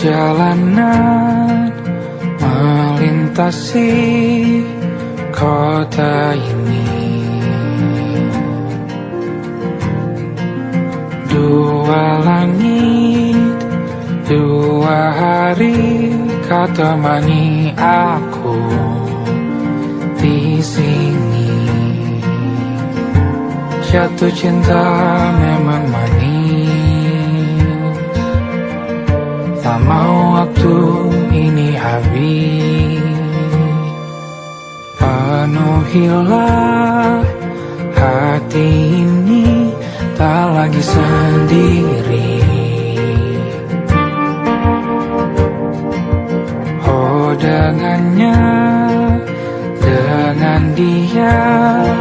Perjalanan melintasi kota ini, dua langit, dua hari kau temani aku di sini. Jatuh cinta memang manis, tak mau waktu ini habis. Penuhilah hati ini, tak lagi sendiri. Oh dengannya, dengan dia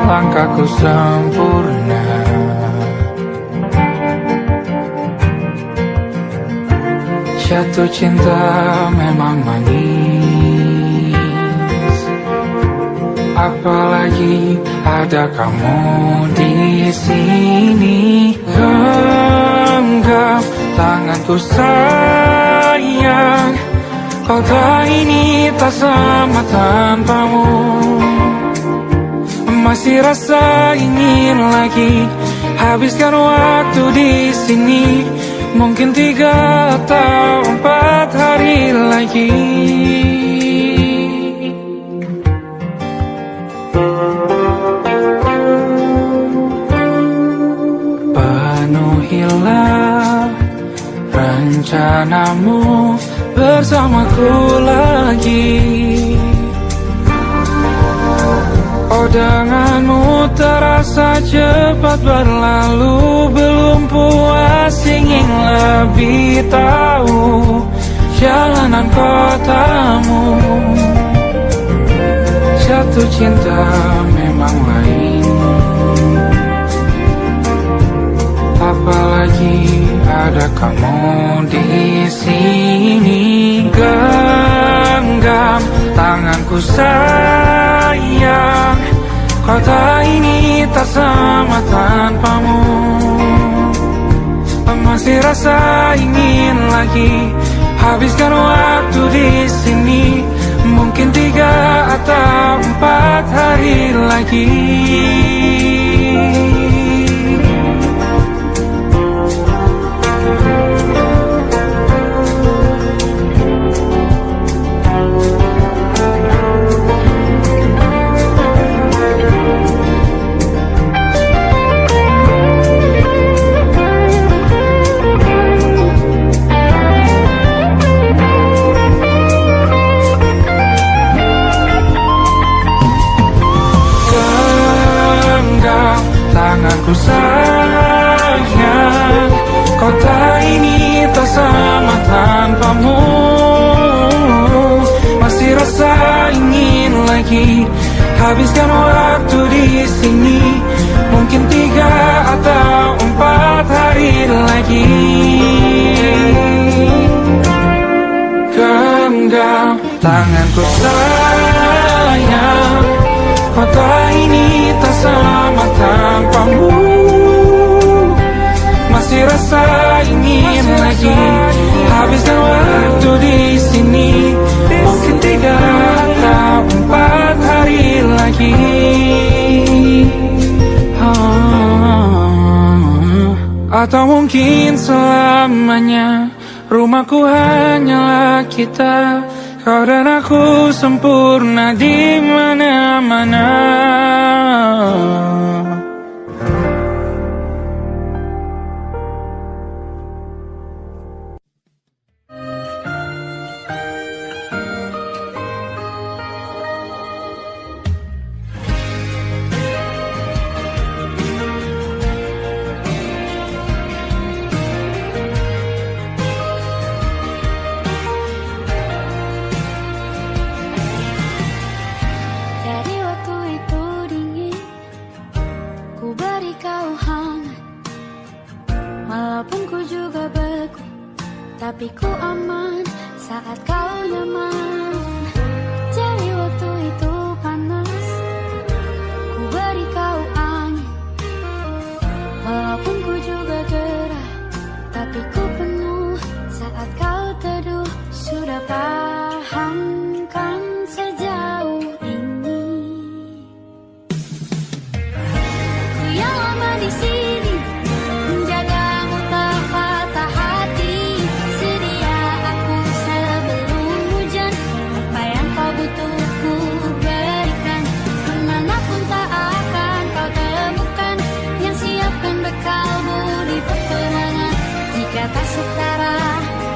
langkahku sempurna. Jatuh cinta memang manis, apalagi ada kamu di sini. Genggam tanganku sayang, kota ini tak sama tanpamu. Masih rasa ingin lagi habiskan waktu di sini. Mungkin 3 atau 4 hari lagi. Penuhilah rencanamu bersamaku lagi. Oh denganmu terasa cepat berlalu, belum puas ingin lebih tahu jalanan kotamu. Jatuh cinta memang lain, apalagi ada kamu di sini. Genggam tanganku sayang, kota ini tak sama tanpamu. Masih rasa ingin lagi habiskan waktu di sini. Mungkin 3 atau 4 hari lagi. Tanganku sayang, kota ini tak sama tanpamu. Masih rasa ingin lagi habiskan waktu di sini. Mungkin 3 atau 4 hari lagi. Genggam tanganku sayang, kota ini tak sama tanpamu. Masih rasa ingin lagi habiskan waktu di sini. Mungkin 3 atau 4 hari lagi. Atau mungkin selamanya. Rumahku hanyalah kita, kau dan aku sempurna di mana-mana. Tapi ku aman saat kau nyaman. Jadi waktu itu panas, ku beri kau angin. Walaupun ku juga gerah, tapi ku penuh saat kau teduh. pertahankan sejauh ini. Ku yang lama di sini menjagamu tak patah hati. Sedia aku sebelum hujan, apa yang kau butuh ku berikan. Kemanapun tak akan kau temukan yang siapkan bekalmu di peperangan. Jika tak setara,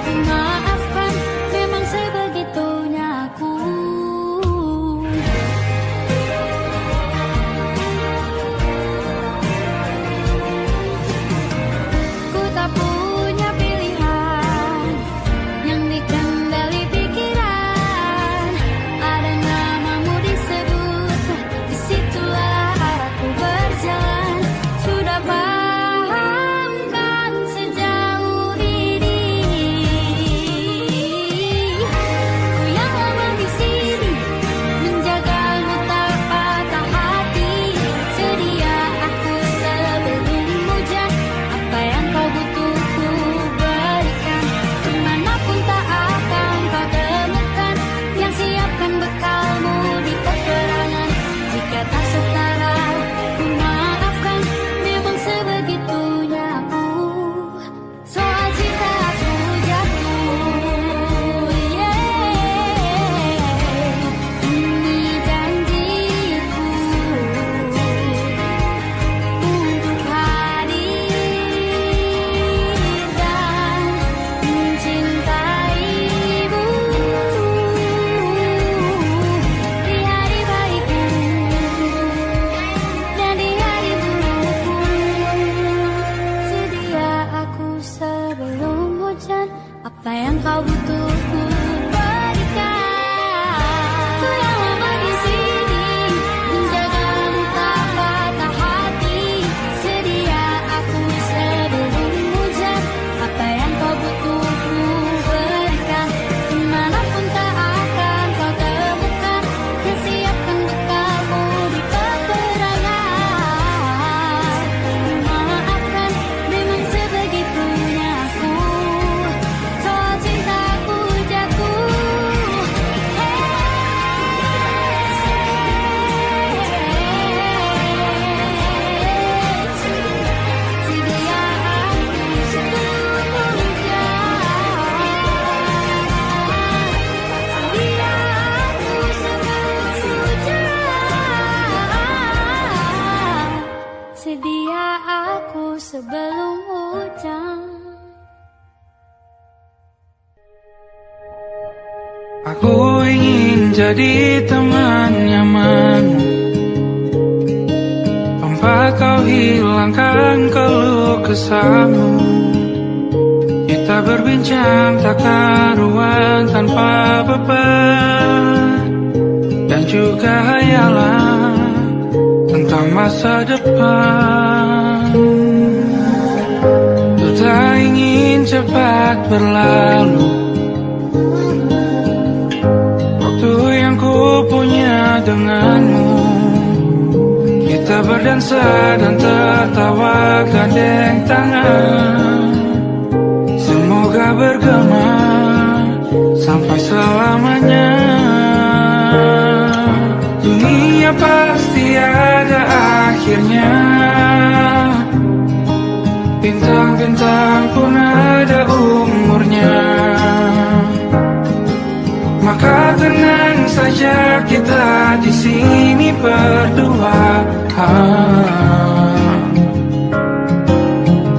ku maafkan, memang sebegitunya aku. Ku tak punya pilihan yang dikendali pikiran. Ada namamu disebut, disitulah aku berjalan. Sudah pahamkan sejauh ini. Ku yang lama di sini menjagamu tak patah hati. Sedia aku sebelum hujan, apa yang kau butuh ku berikan. Kemanapun tak akan kau temukan yang siapkan bekalmu di peperangan. Jika tak setara, ku maafkan, memang sebegitunya aku. Soal cinta aku jatuh, ini janjiku untuk hadir dan mencintaimu di hari baikku dan di hari burukku. Sedia aku sebelum hujan, apa yang kau butuh ku berikan. Ku yang lama di sini menjagamu tak patah hati. Sedia aku sebelum hujan, apa yang kau butuh ku berikan. Kemanapun tak akan kau temukan yang siapkan bekalmu di peperangan. Maafkan, memang sebegitunya aku. Soal cintaku jatuh, sedia aku sebelum hujan. Sedia aku sebelum hujan. Sedia aku sebelum hujan. Aku ingin jadi teman nyamanmu, tempat kau hilangkan keluh kesahmu. Kita berbincang tak karuan tanpa beban, dan juga hayalan tentang masa depan. Ku tak ingin cepat berlalu waktu yang ku punya denganmu. Kita berdansa dan tertawa gandeng tangan. Semoga bergema sampai selamanya. Dunia pasti ada akhirnya, bintang-bintang pun ada umurnya. Maka tenang saja kita di sini berdua.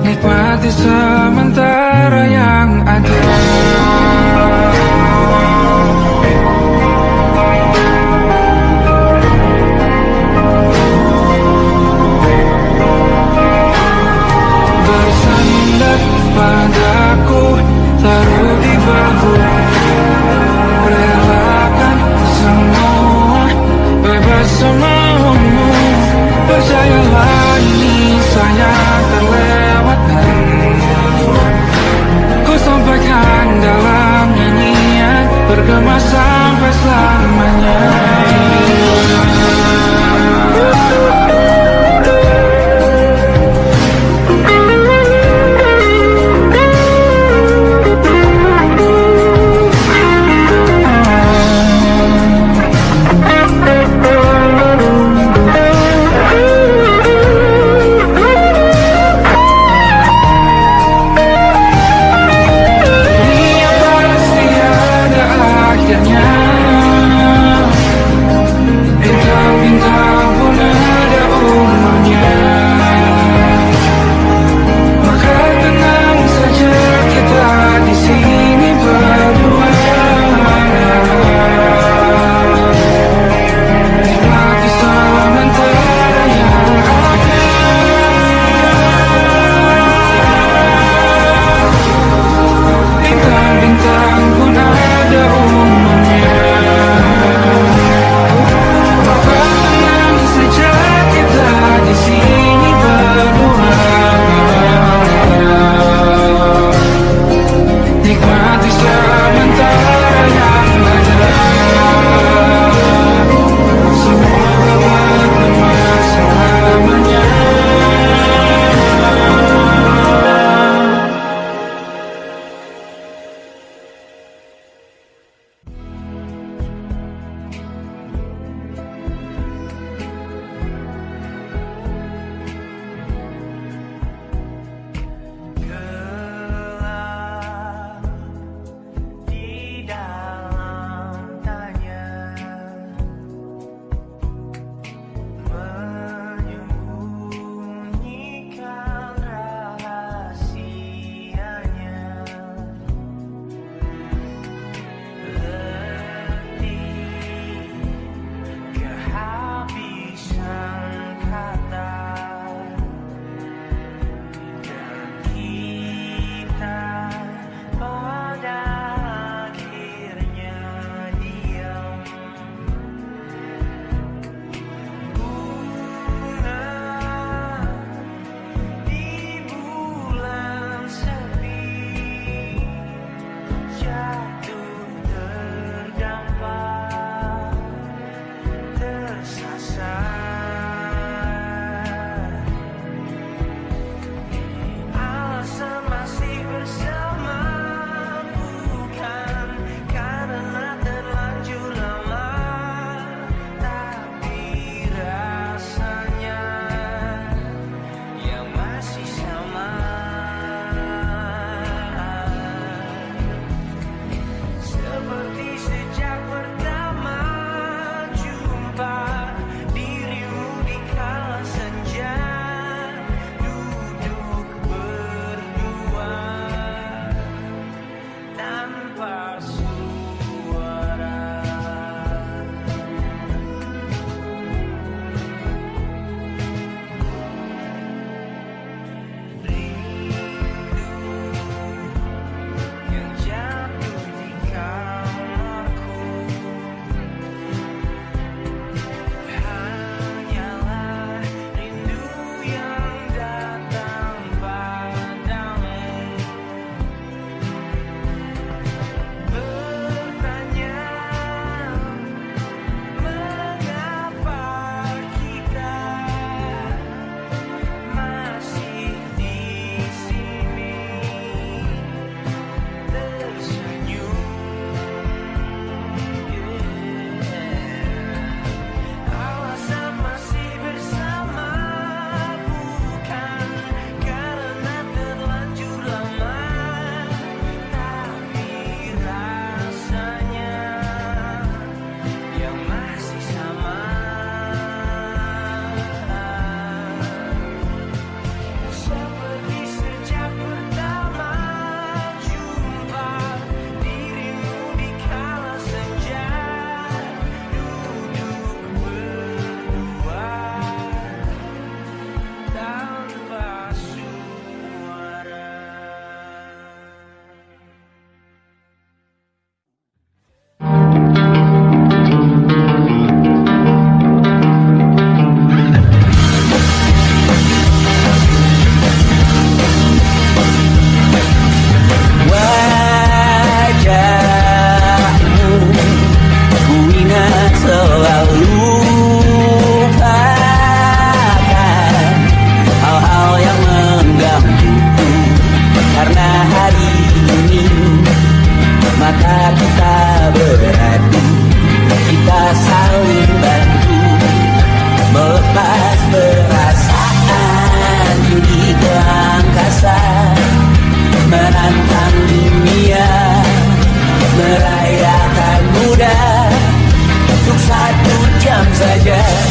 Nikmati sementara yang ada. Bersandar padaku, taruh di bahu. Relakan semua, bebas semaumu. Percayalah ini saya terlewatkan. Ku sampaikan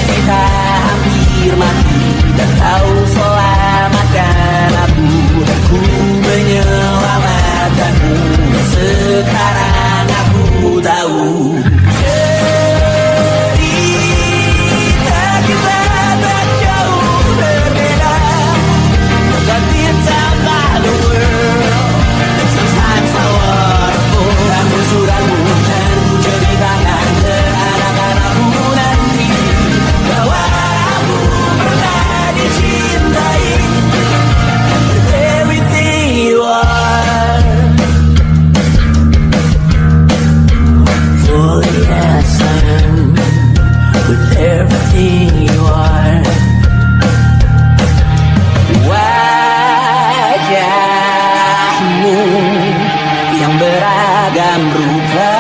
kita hampir mati, dan kau selamatkan aku, dan ku menyelamatkanmu. Sekarang aku tahu cerita kita tak jauh berbeda. But it's about the world. Sometimes I waterfall. Ramu-ramu dan ku ceritakan ke anak-anakku nanti bahwa aku pernah dicintai. With everything you are, fully as I am. With everything you are. Wajahmu yang beragam rupa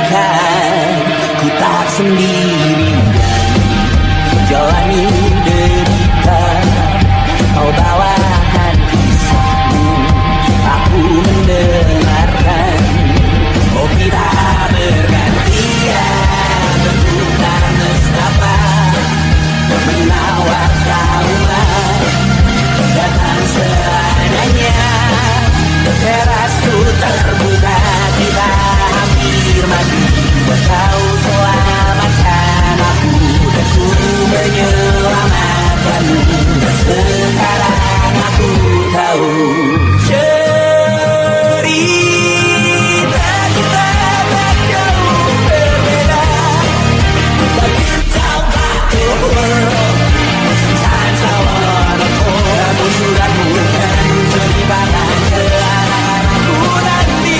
pastikan ku tak sendiri jalani derita. Kau bawakan kisahmu, aku mendengarkan. Oh kita bergantian bentukan nestapa menawar traumat datang seadanya. Terasku terbuka, kita hampir mati, kau selamatkan aku, dan ku menyelamatkanmu. Sekarang aku tahu cerita kita tak jauh berbeda. But it's about the world. Sometimes I wanna fall. Ramu-ramu dan ceritakan ke anak-anakku nanti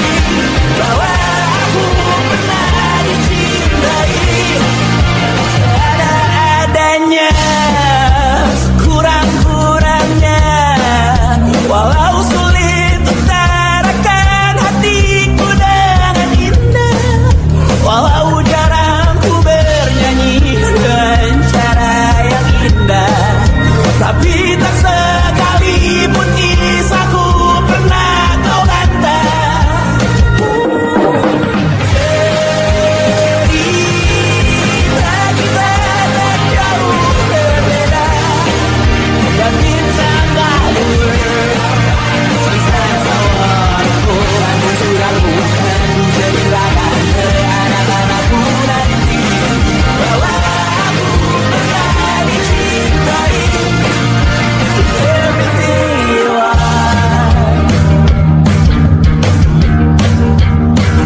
bahwa aku pernah dicintai. Seadanya, kurang-kurangnya, walau sulit utarakan hatiku dengan indah, walau jarang ku bernyanyi dengan cara yang indah, tapi tak sekalipun kisahku pernah kau bantah. Cerita kita tak jauh berbeda, dan kita tak world. Sometimes I wanna go. Ramu-ramu dan ku ceritakan ke anak-anakku nanti bahwa aku pernah dicintai. Everything you are,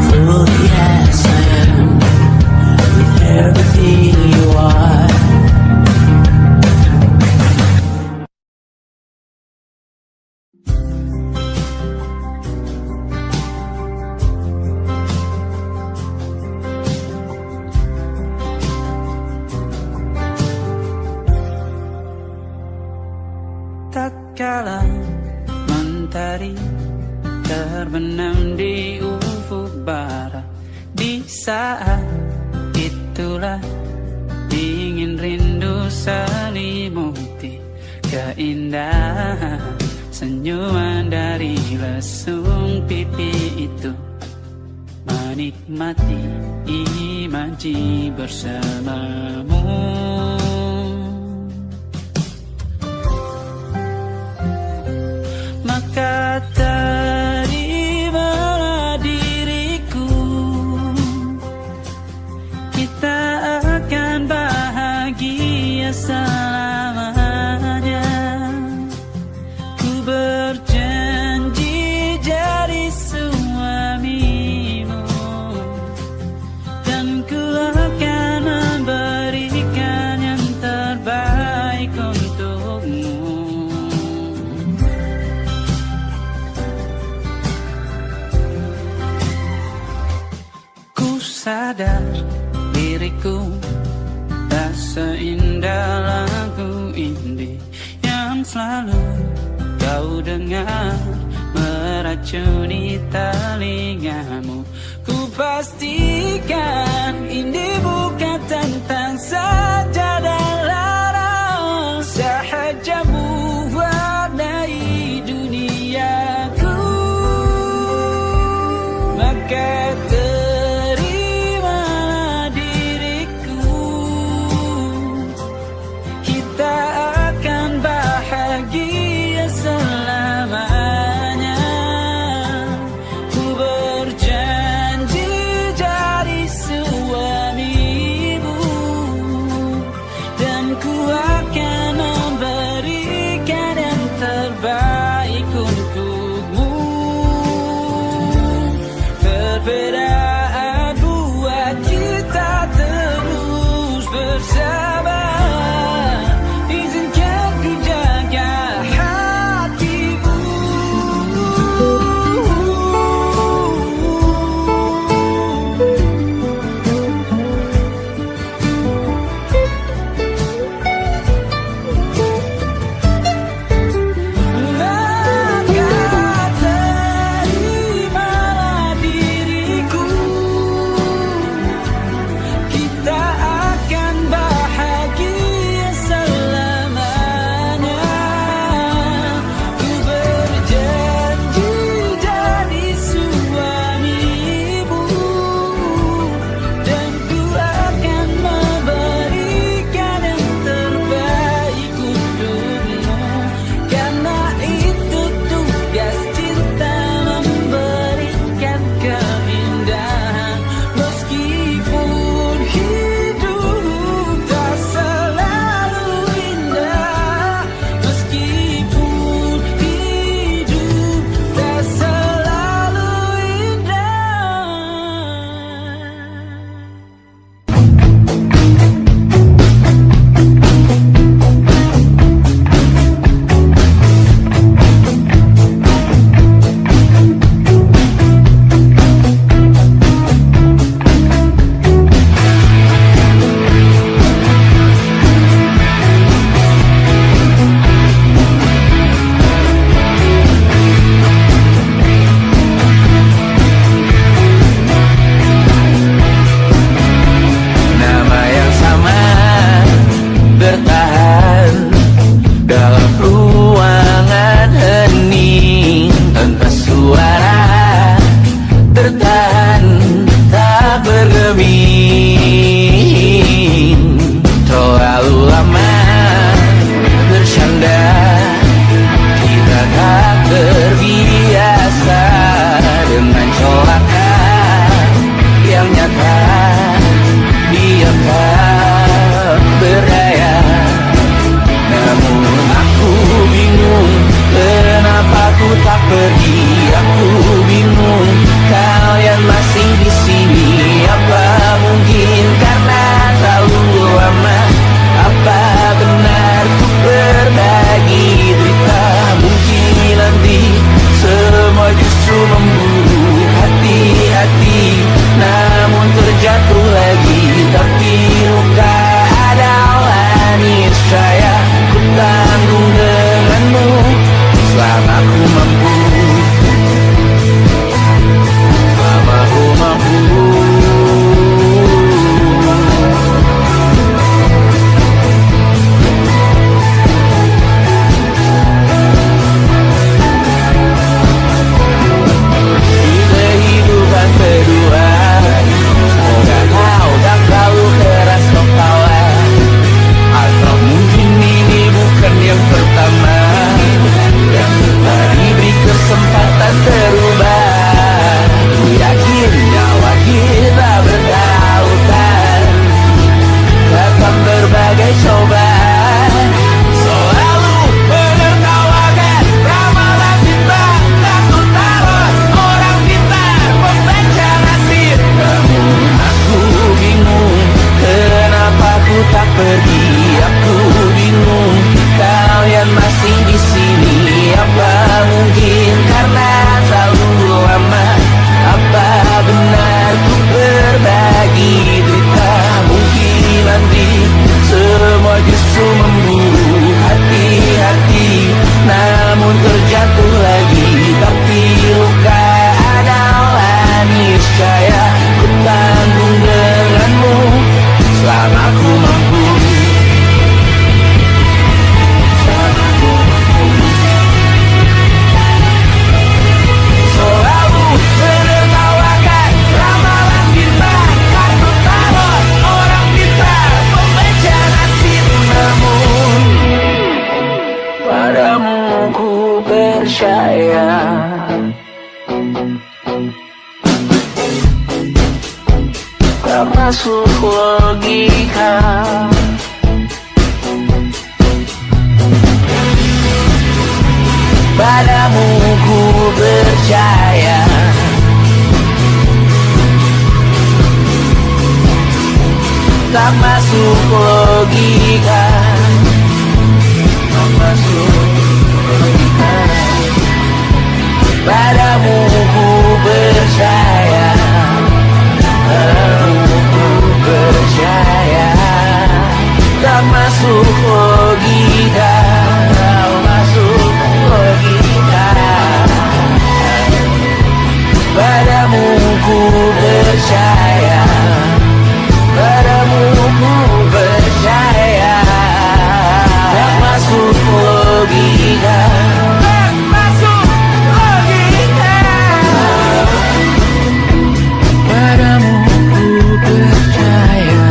fully as I am. With everything you are. Tatkala mentari terbenam di ufuk barat, di saat itulah dingin rindu selimuti keindahan senyuman dari lesung pipi itu, menikmati imaji bersamamu. Maka terimalah diriku, kita akan bahagia selamanya. Ku berjanji jadi suamimu, dan ku akan memberikan yang terbaik untukmu. Sadar diriku tak seindah lagu indie yang selalu kau dengar meracuni telingamu. Ku pastikan ini bukan tentang sajadah larang, sahajamu warnai duniaku. Maka terimalah diriku, cermin. Terlalu lama bercanda, kita tak terbiasa dengan colakan yang nyata. Dia tak berdaya, namun aku bingung kenapa ku tak pergi. Aku bingung kalian masih di sini. Apa mungkin karena terlalu lama? Apa benar ku berbagi cerita? Mungkin nanti semua justru memburu hati-hati, namun terjatuh lagi. Tapi luka adalah niscaya ku tanggung denganmu selama ku mampu. Selama ku mampu. Di kehidupan kedua, semoga kau tak terlalu keras kepala. Atau mungkin ini bukan yang pertama yang tak diberi kesempatan terubah. Ku yakin nyawa kita bertautan dalam berbagai cobaan. Selalu menertawakan ramalan cinta, takut taruh orang pintar membaca nasib. Namun aku bingung kenapa ku tak pergi. Aku bingung kalian masih di sini. Apa mungkin karena terlalu lama? Apa benar ku berbagi cerita? Mungkin nanti semua justru memburu hati-hati, namun terjatuh lagi. Tapi luka adalah niscaya ku tanggung denganmu selama ku mampu. Selalu menertawakan ramalan bintang, takut taruh orang pintar membaca nasib. Namun padamu ku percaya. Tak masuk logika. Padamu ku percaya. Tak masuk logika. Tak masuk logika. Padamu ku percaya. Padamu ku percaya. Tak masuk logika. Tak masuk logika. Padamu ku percaya. Padamu ku percaya. Tak masuk logika. Tak masuk logika. Padamu ku percaya.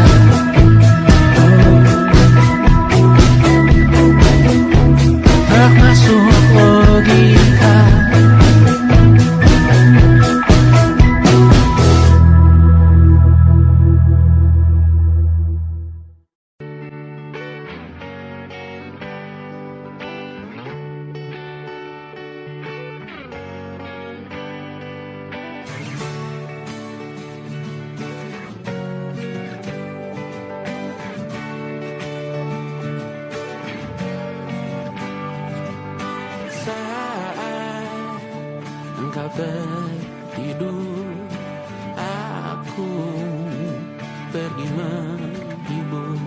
Tak masuk logika. Engkau tertidur, aku pergi menghibur.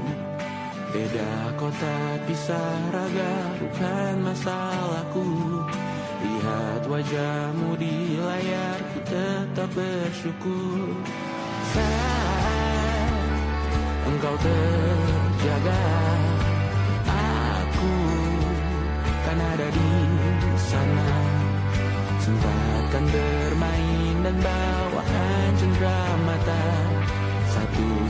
Beda kota pisah raga bukan masalahku. Lihat wajahmu di layar, ku tetap bersyukur. Saat engkau terjaga, aku kan ada di sana. Sempatkan bermain dan bawaan cendera mata.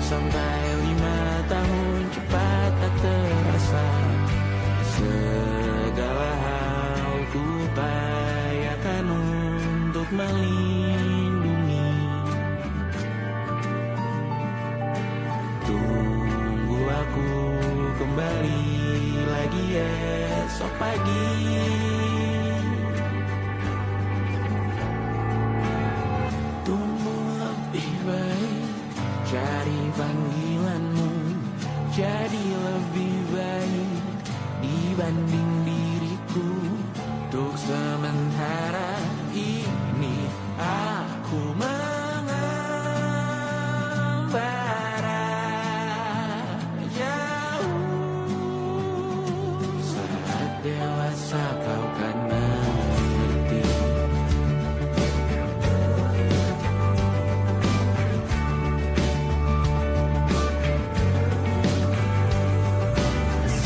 sampai 5 tahun cepat tak terasa. Segala hal ku upayakan untuk melindungi. Tunggu aku kembali lagi esok pagi. Tumbuh lebih baik, cari panggilanmu, jadi lebih baik dibanding diriku. Untuk sementara ini aku mengembara jauh. Saat dewasa kau kan mengerti.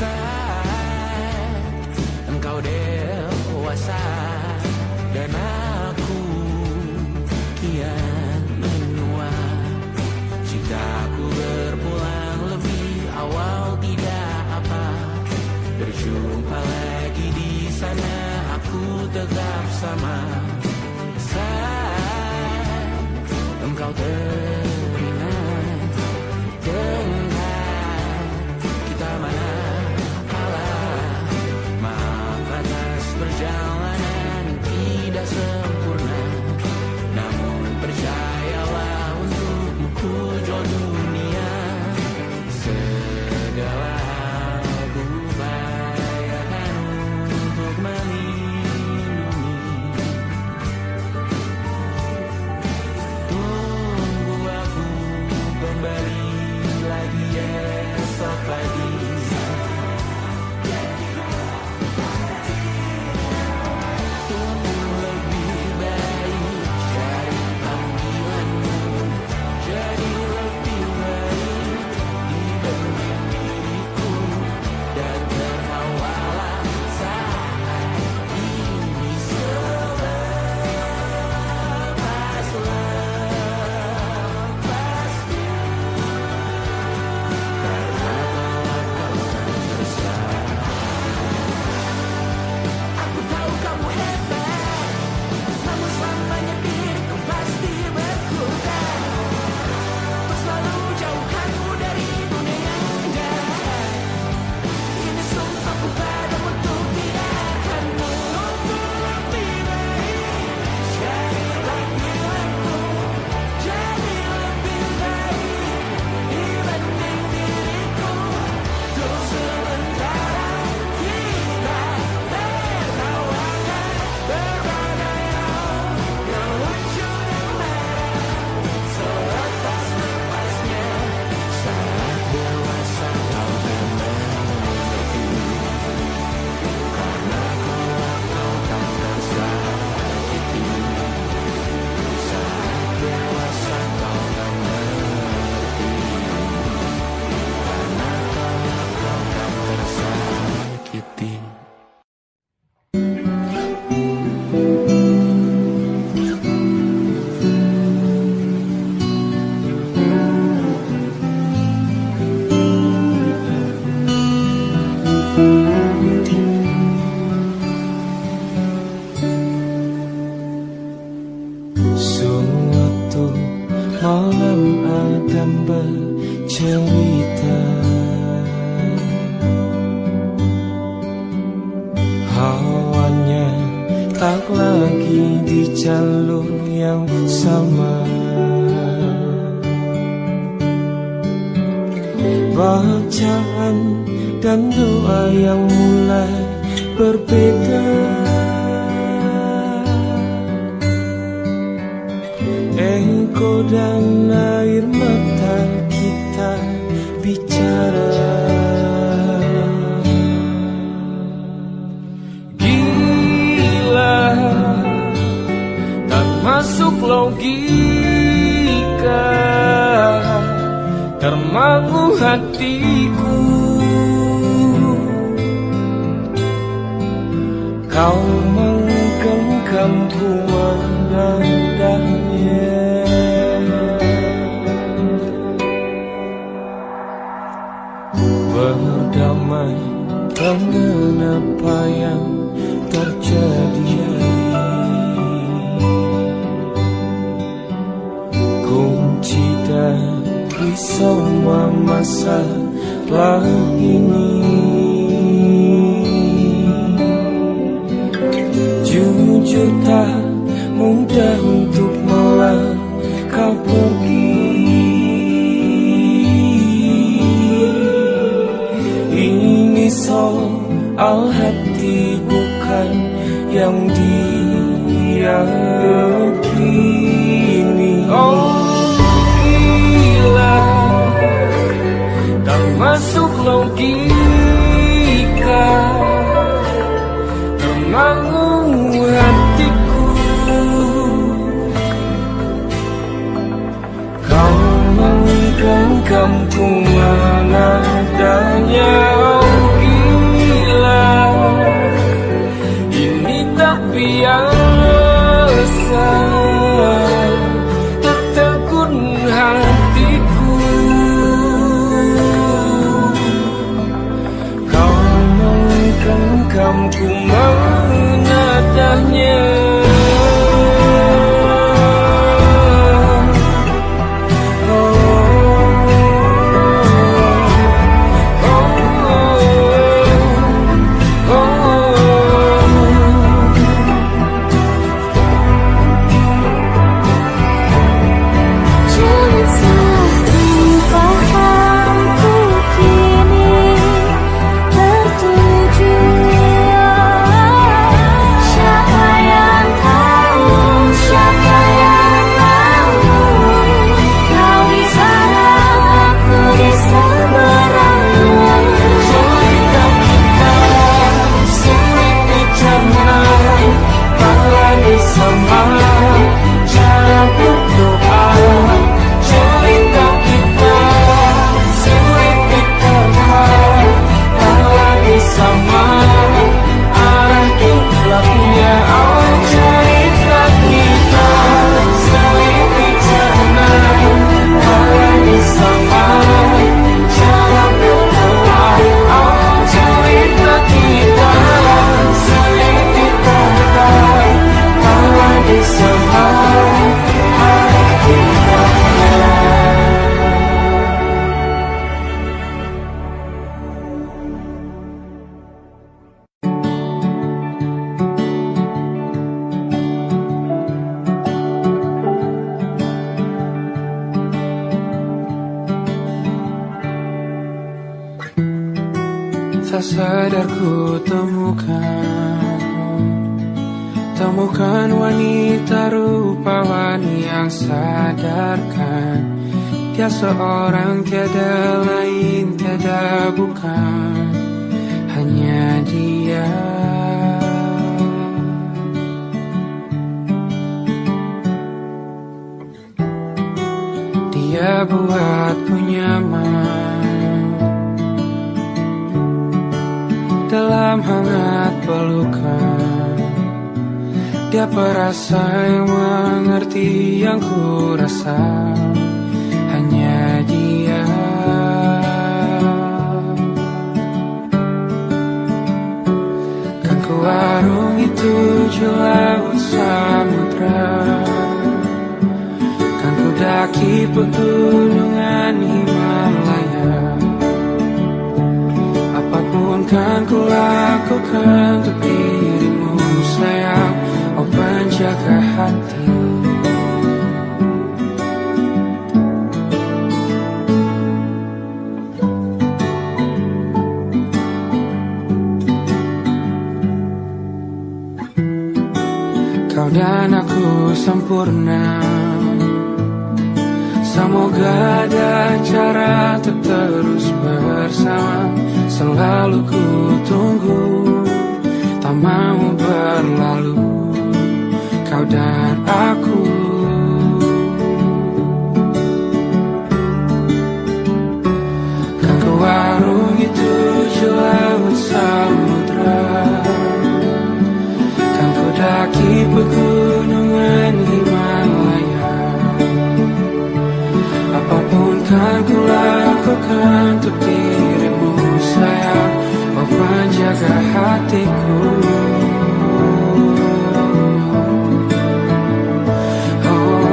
Saat engkau dewasa dan aku kian menua, cintaku berpulang lebih awal tidak apa. Berjumpa lagi di sana, aku tetap sama. Saat engkau teringat tentang kita mana kalah. Maaf atas perjalanan tidak sempurna, namun percayalah untukmu ku jual dunia. Segala hal ku upayakan untuk melindungi. Tunggu aku kembali lagi esok pagi. Tumbuh lebih baik, cari panggilanmu, jadi lebih baik dibanding diriku. Dan tertawalah saat ini selepas-lepasnya. Karena kelak kau kan bersama. Aku tahu kamu hebat, namun selamanya diriku pasti berkurang. Untuk selalu jauhkanmu dari dunia yang jahat. Ini sumpahku padamu untuk tidak akan mundur. Lebih baik cari panggilanmu, jadi lebih baik dibanding diriku. Untuk sementara kita tertawakan berbagai hal yang lucu dan marah. Selepas-lepasnya saat dewasa kau kan mengerti. Karena kelak kau kan tersakiti. Saat dewasa kau kan mengerti. Karena kelak kau kan tersakiti. Suatu malam Adam bercerita, hawanya tak lagi di jalur yang sama. Bacaan dan doa yang mulai berbeda. Engkau dan air mata kita bicara. Gila, tak masuk logika, termangu hatiku. Kau menggenggamku menandanya. suci dari semua masalah ini. Jujur tak mudah untuk melangkah pergi. Ini soal hati bukan yang diyakini. Oh gila, tak masuk logika, termangu hatiku. Kau menggenggamku menadanya. Oh gila, ini tak biasa, tertegun hatiku. Kau menggenggamku menadanya. Tak sadar ku temukan wanita rupawan yang sadarkan dia seorang, tiada lain, tiada bukan, hanya dia. Dia buatku nyaman dalam hangat pelukan. Dia perasa yang mengerti yang ku rasa, hanya dia. Kan ku arungi tujuh laut samudra, kan ku daki pegunungan Himalaya. Apapun kan ku lakukan untuk dirimu sayang, oh penjaga hati. Kau dan aku sempurna, semoga ada cara untuk terus bersama. Selalu ku tunggu, tak mau berlalu, kau dan aku. Kan ku arungi tujuh laut samudra, kan ku daki pegunungan Himalaya. Apapun kan ku lakukan untuk dirimu sayang, oh penjaga hatiku. Oh,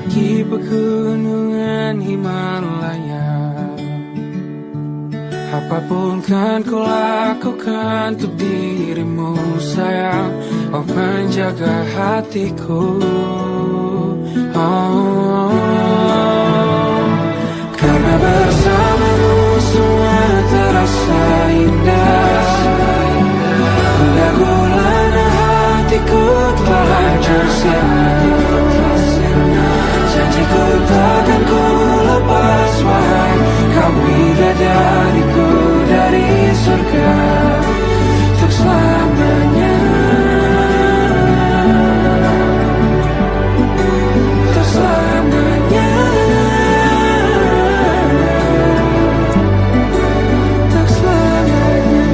mendaki pegunungan Himalaya. Apapun kan kau lakukan untuk dirimu sayang, oh penjaga hatiku. Oh, karena bersamamu semua terasa indah. Hingga gulana hatiku telah hancur sia-sia. Janjiku takkan ku lepas wahai kau bidadariku dari surga untuk selamanya. Untuk selamanya. Untuk selamanya.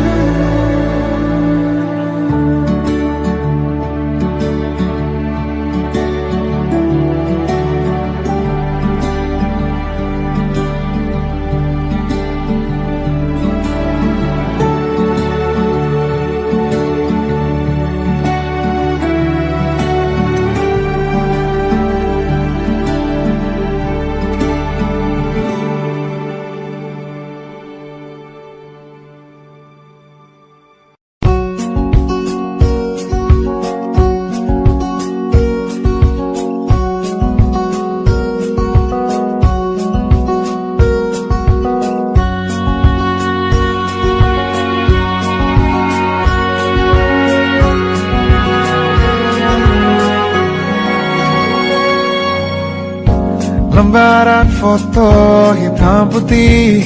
Lembaran foto hitam putih,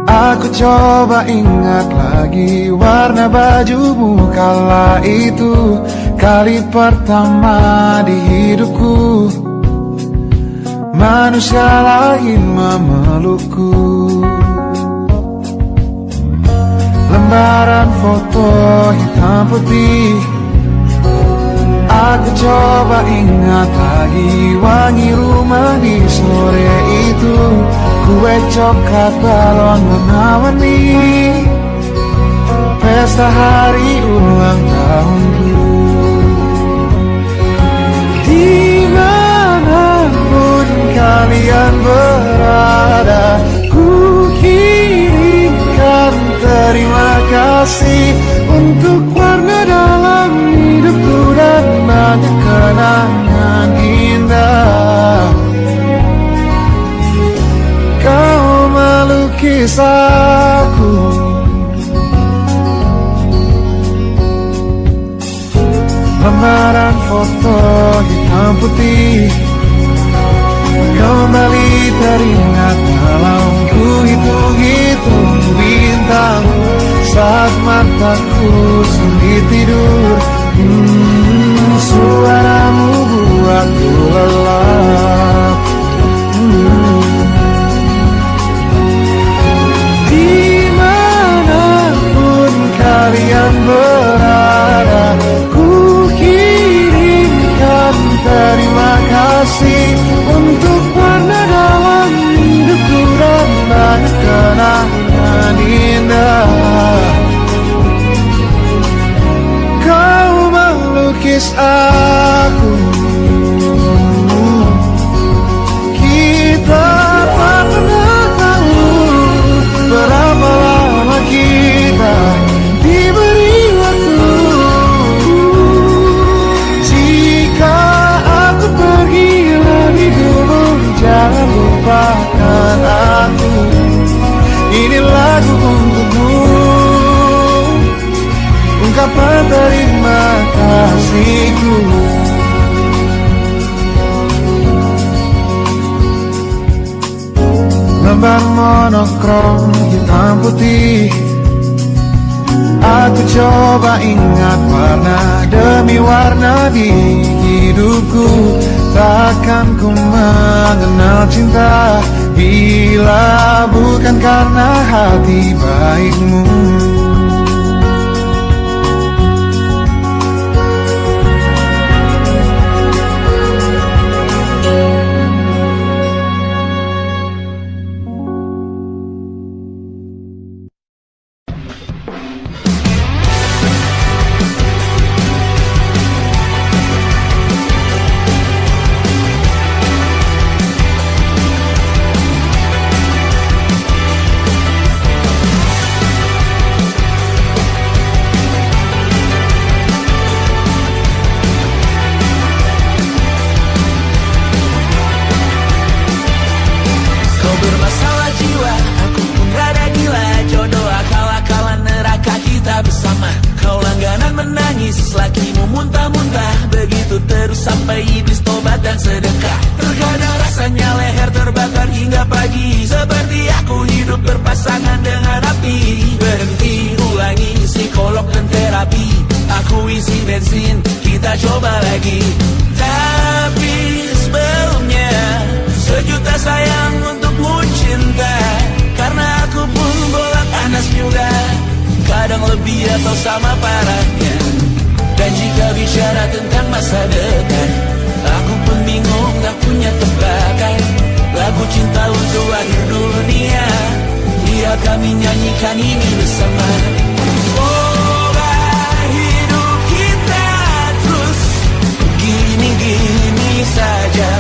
aku coba ingat lagi warna bajumu kala itu. Kali pertama di hidupku manusia lain memelukku. Lembaran foto hitam putih, aku coba ingat lagi wangi rumah di sore itu. Kue coklat balon warna-warni, pesta hari ulang tahunku. Dimanapun kalian berada, ku kirimkan terima kasih untuk warna dalam hidupku dan banyak kenangan indah. Kau melukis aku, lembaran foto hitam putih kembali teringat dalam ku hitung-hitung bintang saat mataku sulit tidur. Suaramu buatku lelap. Dimanapun kalian berada, ku kirimkan terima kasih untuk warna dalam hidupku dan banyak kenangan indah. Kau melukis aku, kita tak pernah tahu berapa lama kita diberi waktu. Jika aku pergi lebih dulu, jangan lupakan aku. Ini lagu untukmu, ungkapan terima kasihku. Lembar monokrom hitam putih, aku coba ingat warna demi warna di hidupku. Takkan ku mengenal cinta bila bukan karena hati baikmu. terus sampai iblis tobat dan sedekah. Terkadang rasanya leher terbakar hingga pagi, seperti aku hidup berpasangan dengan api. Berhenti, ulangi psikolog dan terapi. Aku isi bensin, kita coba lagi. Tapi sebelumnya, sejuta sayang untukmu cinta. Karena aku pun bola panas juga, kadang lebih atau sama parahnya. Dan jika bicara tentang masa depan, aku pun bingung tak punya tebakan. Lagu cinta untuk akhir dunia, biar kami nyanyikan ini bersama. Semoga hidup kita terus gini-gini saja,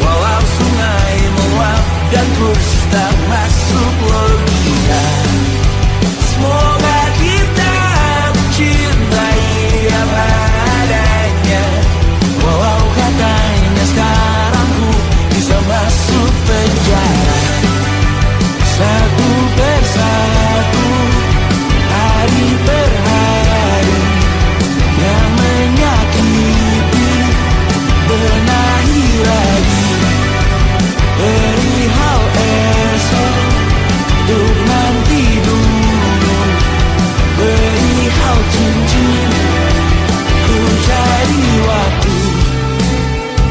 walau sungai meluap dan terus tak masuk logika. Semoga kita mencintai apa adanya, walau katanya sekarang ku bisa masuk penjara. Satu persatu, hari per hari, yang menyakiti benahi lagi. Perihal esok, untuk nanti dulu. Perihal cincin, ku cari waktu.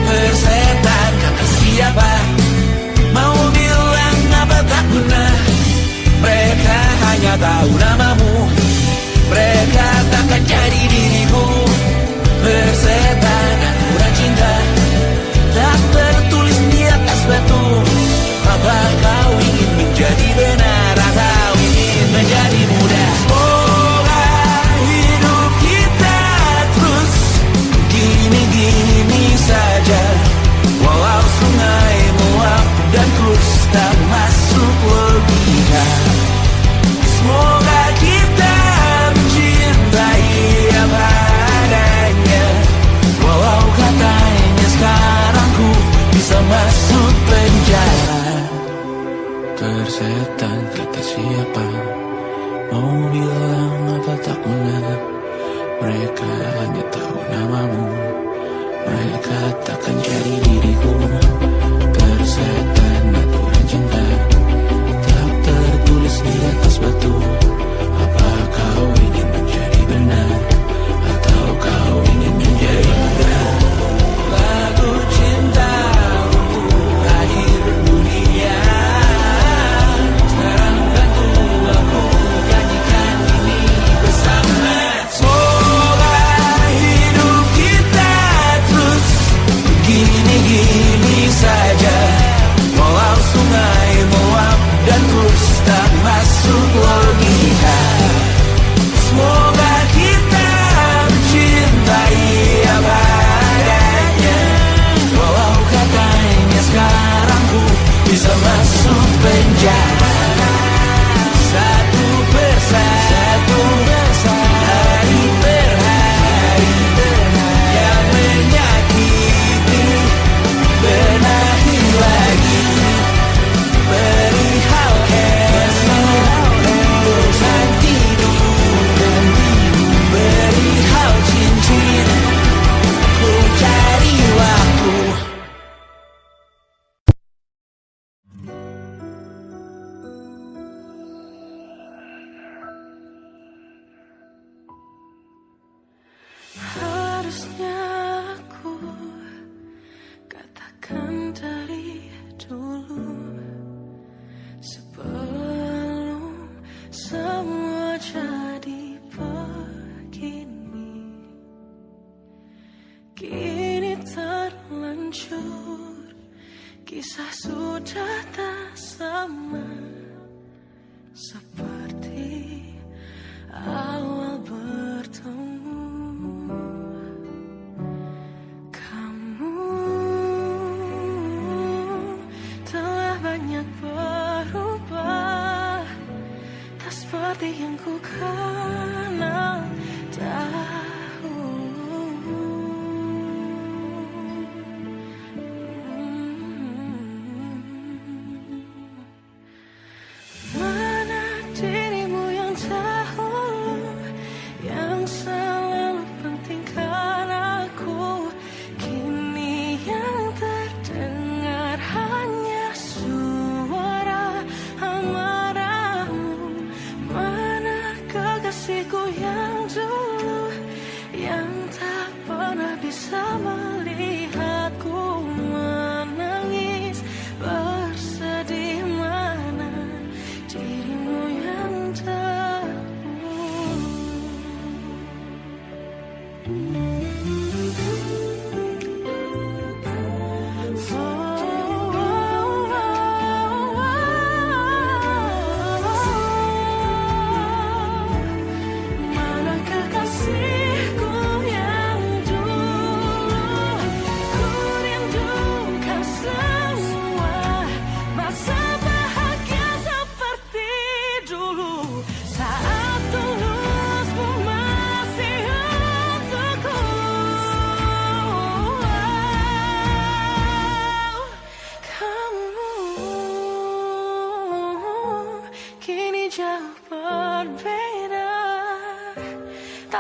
Persetan kata siapa, mau bilang apa tak guna. Mereka hanya tahu namamu, mereka takkan jadi diriku. Persetan aturan cinta, tak tertulis di atas batu. Apa kau ingin menjadi benar atau ingin menjadi muda? Semoga hidup kita terus gini-gini saja, walau sungai meluap dan terus tak masuk logika. Semoga kita mencintai apa adanya, walau katanya sekarang ku bisa masuk penjara. Tersetan kata siapa, mau bilang apa tak guna. Mereka hanya tahu namamu, mereka takkan jadi diriku. Tersetan aturan cinta, tak tertulis di atas batu. Apa kau ingin menjadi benar atau kau ingin menjadi muda? Lagu cinta untuk akhir dunia, sekarang bantu aku nyanyikan ini bersama. Semoga hidup kita terus gini-gini saja, walau sungai meluap dan terus tak masuk logika. Semoga kita mencintai apa adanya, walau katanya sekarang ku bisa masuk penjara. Satu persatu, hari per hari, yang menyakiti benahi lagi. Perihal esok, untuk nanti dulu. Perihal cincin, ku cari waktu. Harusnya aku katakan dari dulu, sebelum semua jadi begini. Kini terlanjur, kisah sudah tak sama seperti awal bertemu. Kamu telah banyak berubah, tak seperti yang ku kenal dahulu. Mana dirimu yang dahulu, yang selalu pentingkan aku.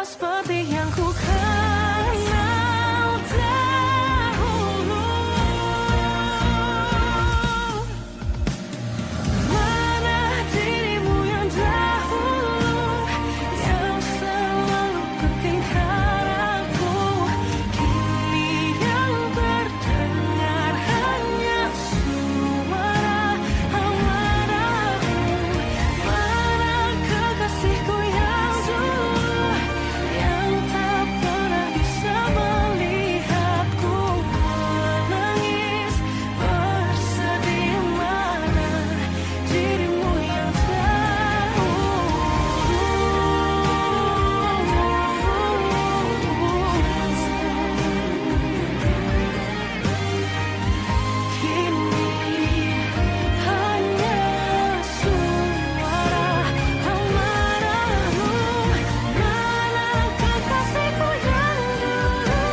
tak seperti yang ku kenal dahulu. Mana dirimu yang dahulu, yang selalu pentingkan aku. Kini yang terdengar hanya suara amarahmu. Mana kekasihku yang dulu, yang tak pernah bisa melihatku menangis bersedih. Mana dirimu yang kini hanya suara amarahmu. Mana kekasihku yang dulu,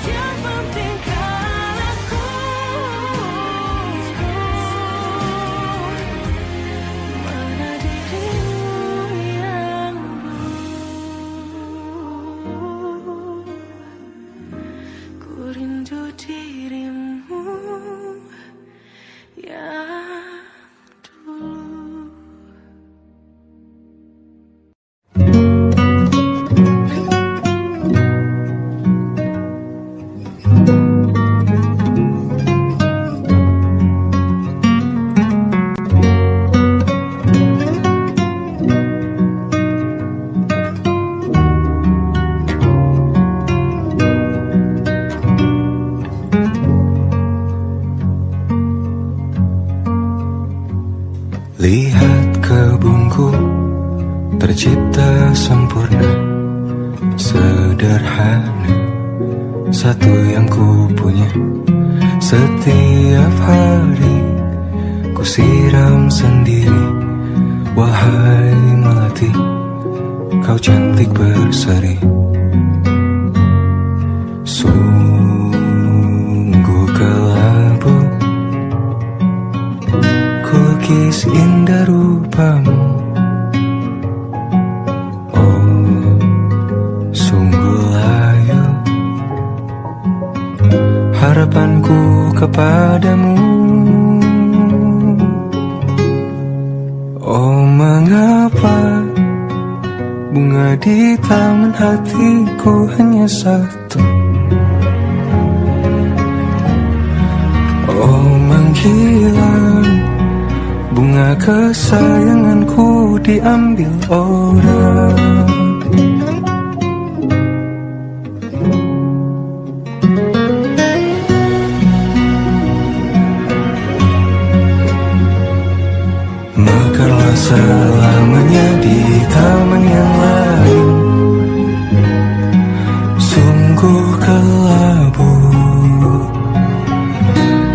yang pentingkan aku. Mana dirimu yang dulu, ku rindu dirimu yang dulu. Lihat kebunku tercipta sempurna, sederhana, satu yang ku punya. Setiap hari ku siram sendiri. Wahai melati, kau cantik berseri. Sungguh kelabu kulukis indah rupamu. Oh, sungguh layu harapanku kepadamu. Oh, mengapa bunga di taman hatiku hanya satu? Oh, menghilang bunga kesayanganku diambil orang. Mekarlah selamanya di taman yang lain. Sungguh kelabu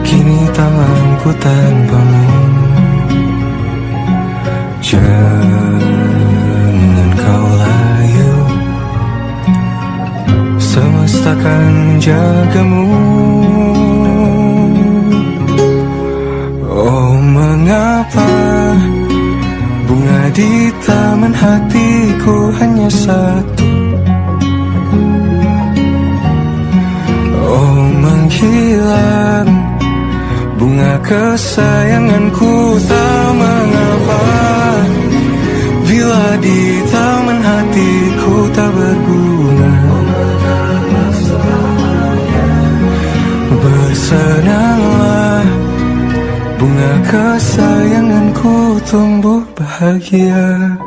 kini tamanku tanpamu. Jangan kau layu, semesta akan menjagamu. Oh, mengapa bunga di taman hatiku hanya satu? Oh, menghilang bunga kesayanganku tak mengapa. Bila di taman hatiku tak berbunga, bersenanglah bunga kesayanganku tumbuh bahagia.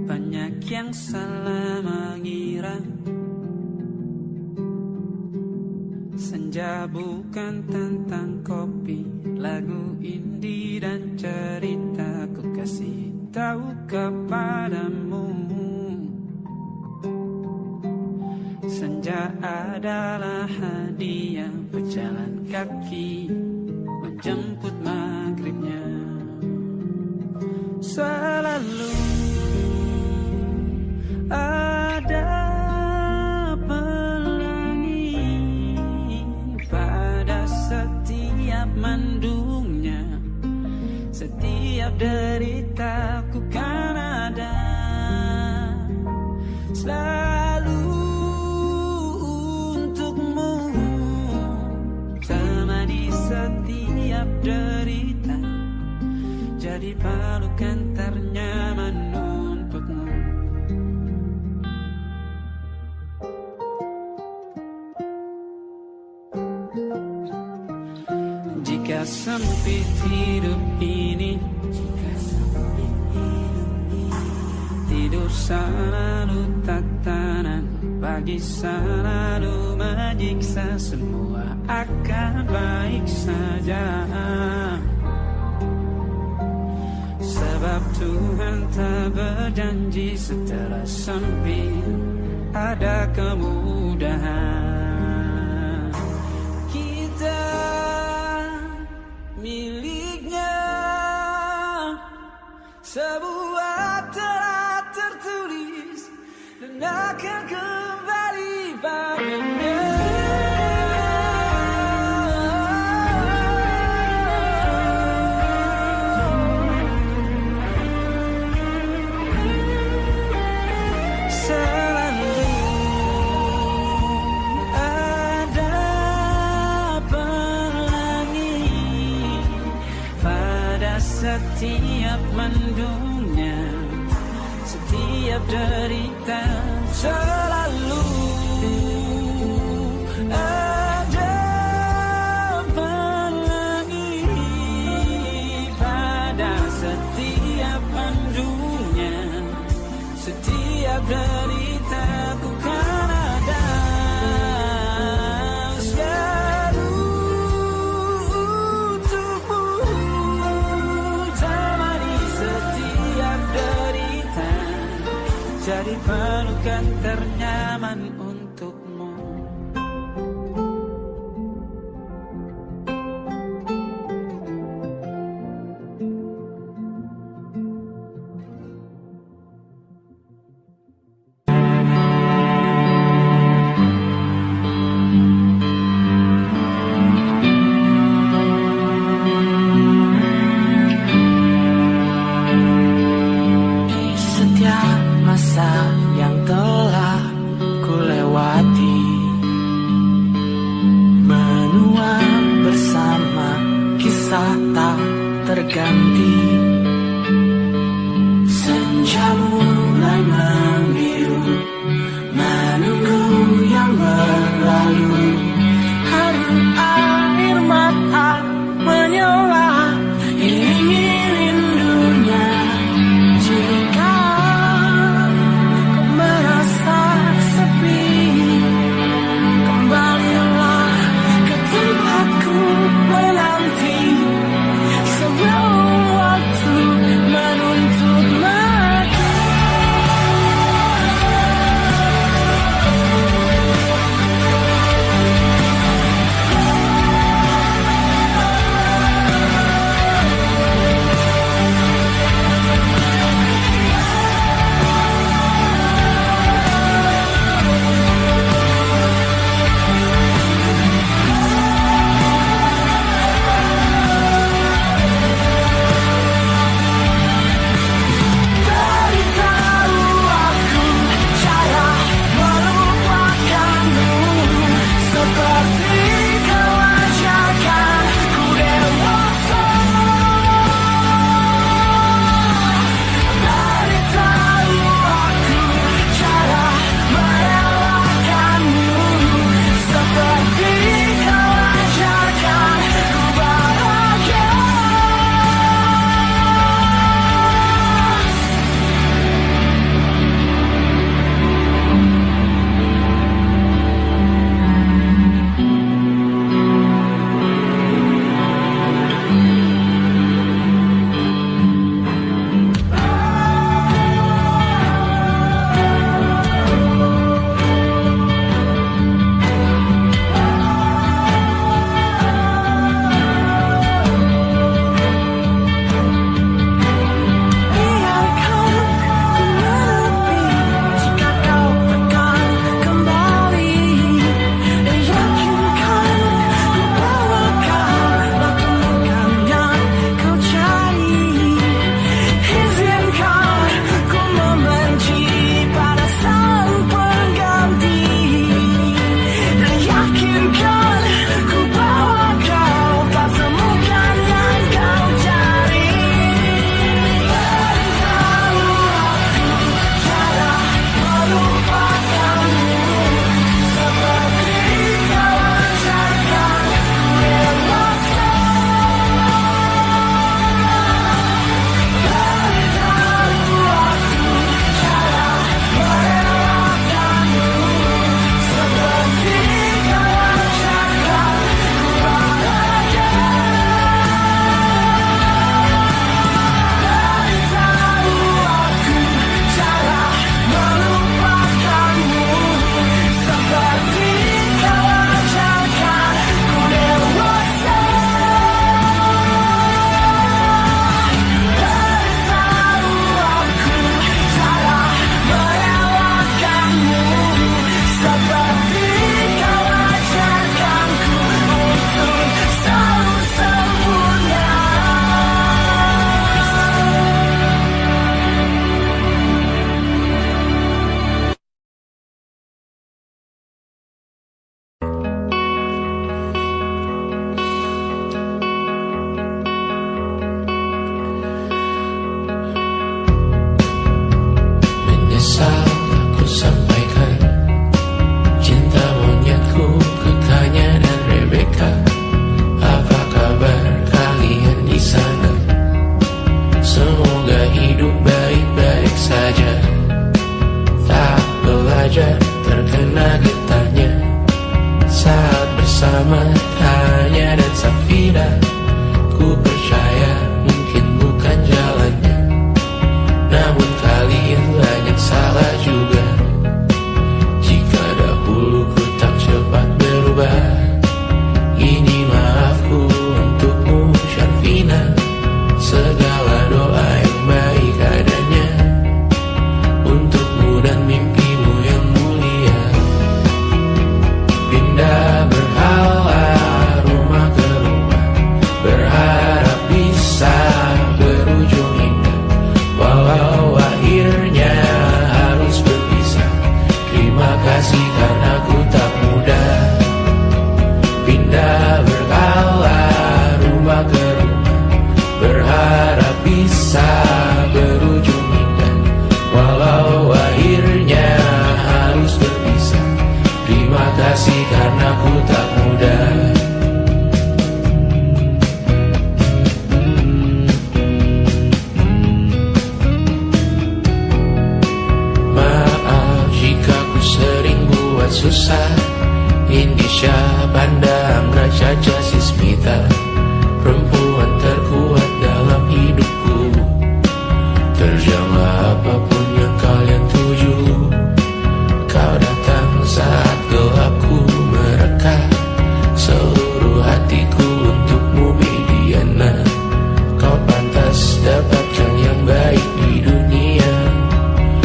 Banyak yang salah mengira Senja bukan tentang kopi, lagu indie dan cerita ku kasih tahu kepadamu. Senja adalah hadiah berjalan kaki menjemput maghribnya. Selalu ada pelangi pada setiap mendungnya. Setiap deritaku kan ada selalu untukmu. Temani setiap derita, jadi pelukan ternyaman untukmu. Jika sempit hidup ini, tidur selalu tatanan, pagi selalu menyiksa, semua akan baik saja. Sebab Tuhan tak berjanji setelah sempit ada kemudahan. Kita miliknya, sebuah telah tertulis dan akan kembali padanya. Setiap mendungnya, setiap derita, selalu ada pelangi pada setiap mendungnya. Setiap derita ku kan ada selalu untukmu. Jadi pelukan ternyaman untukmu. Masa yang telah ku lewati, menua bersama kisah tak terganti. Senja mulai membiru, menunggu yang berlalu. Hari air mata menyala, ingin rindunya. Jika Menuntut mati. Tanya dan Safina, ku percaya mungkin bukan jalannya, namun kalian banyak salah juga. Jika dahulu ku tak cepat berubah, ini maafku untukmu Syarfina. Segala doa yang baik adanya untukmu dan mimpimu yang mulia. Pindah berhala rumah ke rumah, berharap bisa berujung indah, walau akhirnya harus berpisah. Terima kasih karena ku tak mudah. Pindah berhala rumah ke rumah, berharap bisa berujung indah, walau akhirnya harus berpisah. Terima kasih karena ku tak mudah. Maaf jika ku sering buat susah. Indisha pandang Caca Sismita, perempuan terkuat dalam hidupku. Terjanglah apapun yang kalian tuju. Kau datang saat gelapku mereka, seluruh hatiku untukmu Mediana. Kau pantas dapatkan yang baik di dunia,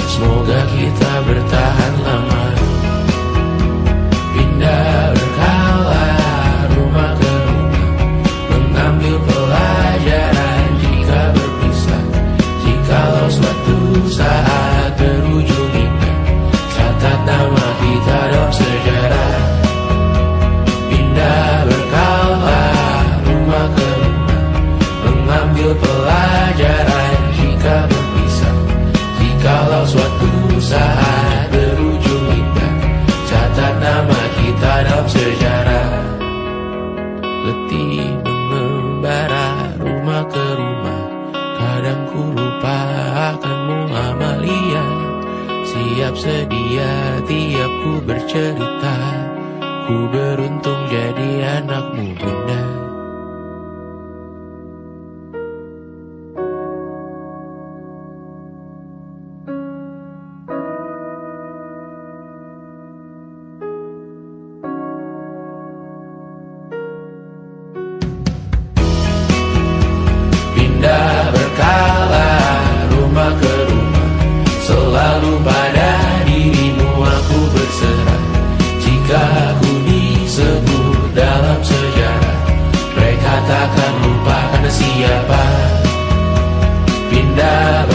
semoga kita bertahan lama. Pindah berkala rumah ke rumah, mengambil pelajaran jika berpisah. Jikalau suatu saat berujung indah, catat nama kita dalam sejarah. Pindah berkala rumah ke rumah, mengambil pelajaran jika berpisah. Jikalau suatu saat berujung indah, catat nama kita dalam sejarah. Letih mengembara rumah ke rumah, kadang ku lupa akanmu Amalia. Siap sedia tiap ku bercerita, ku beruntung jadi anakmu bunda. Pindah berkala rumah ke rumah, selalu pada dirimu aku berserah. Jika aku disebut dalam sejarah, mereka takkan lupa karena siapa. Pindah